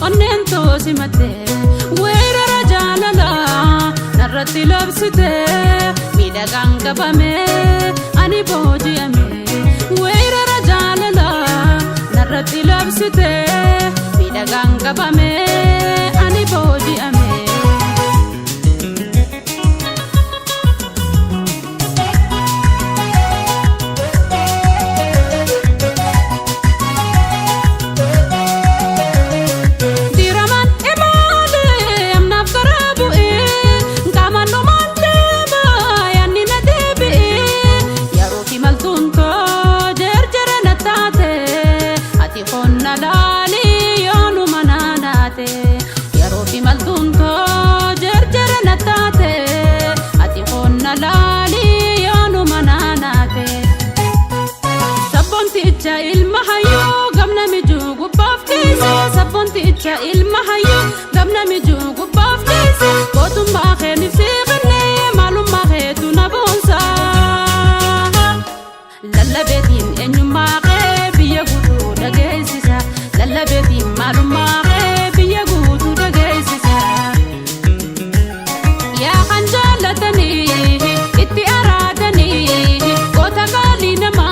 onnento simate weera rajalala narratti labsite miidhagaan qabame ani booji'ame weera rajalala narratti labsite miidhagaan qabame ani booji'ame Sabonticha ilmahayo gamna mijugu baftis botum bahe nifsiqne malum bahe tunabonsa lalla betim enyuma qe biye gudu dageisisa lalla betim malum bahe biye gudu dageisisa ya khanjalatani itti aradani kota galina ma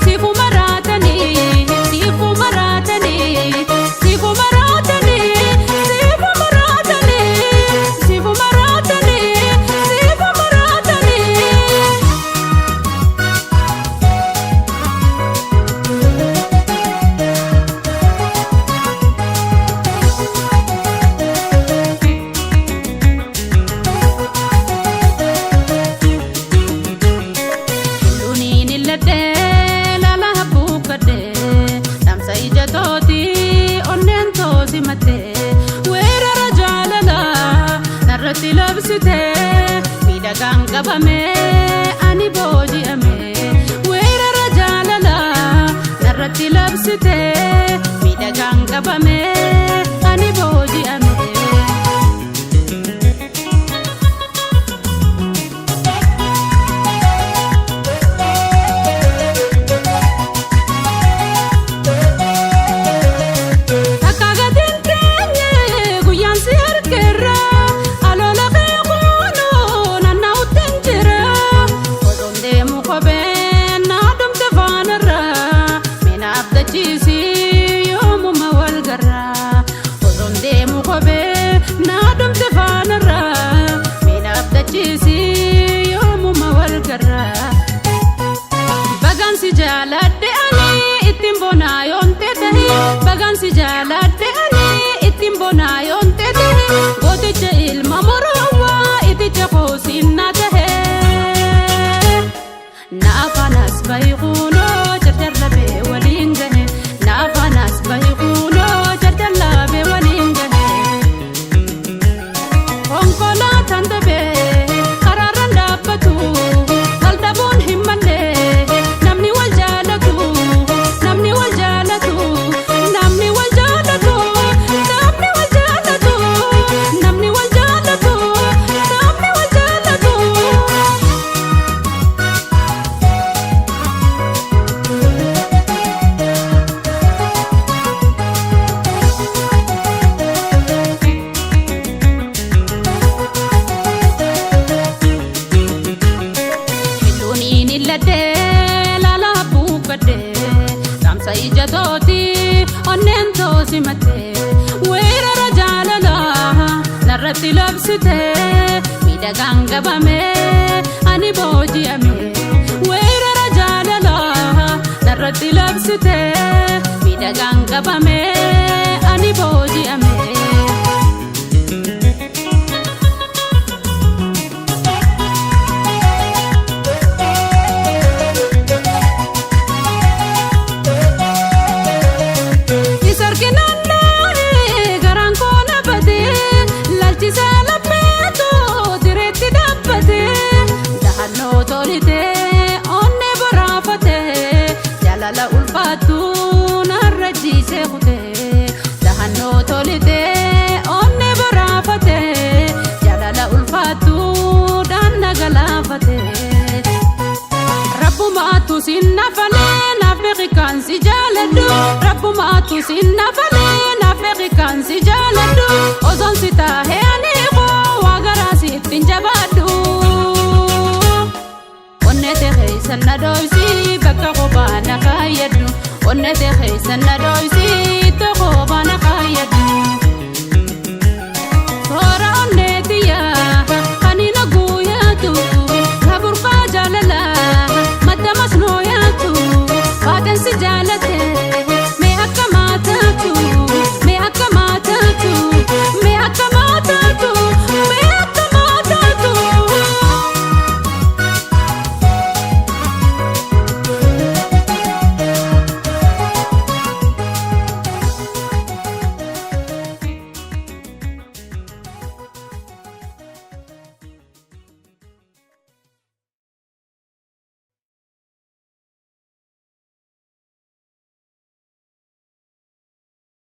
sifu maratani miidhagaan qabame ani booji'ame weera rajalala narratti labsite miidhagaan qabame ani booji'ame Bagansi jaladde ani ittin bonayon tete bagansi jaladde ani ittin bonayon tete gotiche ilma morowa itiche khosinna tahe nafanas bayquno jarjarlabe walingahe nafanas bayquno jarjarlabe walingahe onkola tandabe qararan dabbatu qaldabun himmalle weera rajalala narratti labsite miidhagaan qabame ani booji'ame weera rajalala narratti labsite miidhagaan qabame ani booji'ame la ulfatu narrajise khute dahanno tolite onne barafate jalala ulfatu dan nagalafate rabbuma tu sinna fale nafqi kan si jaladu rabbuma tu sinna fale nafqi kan sanna dhoysi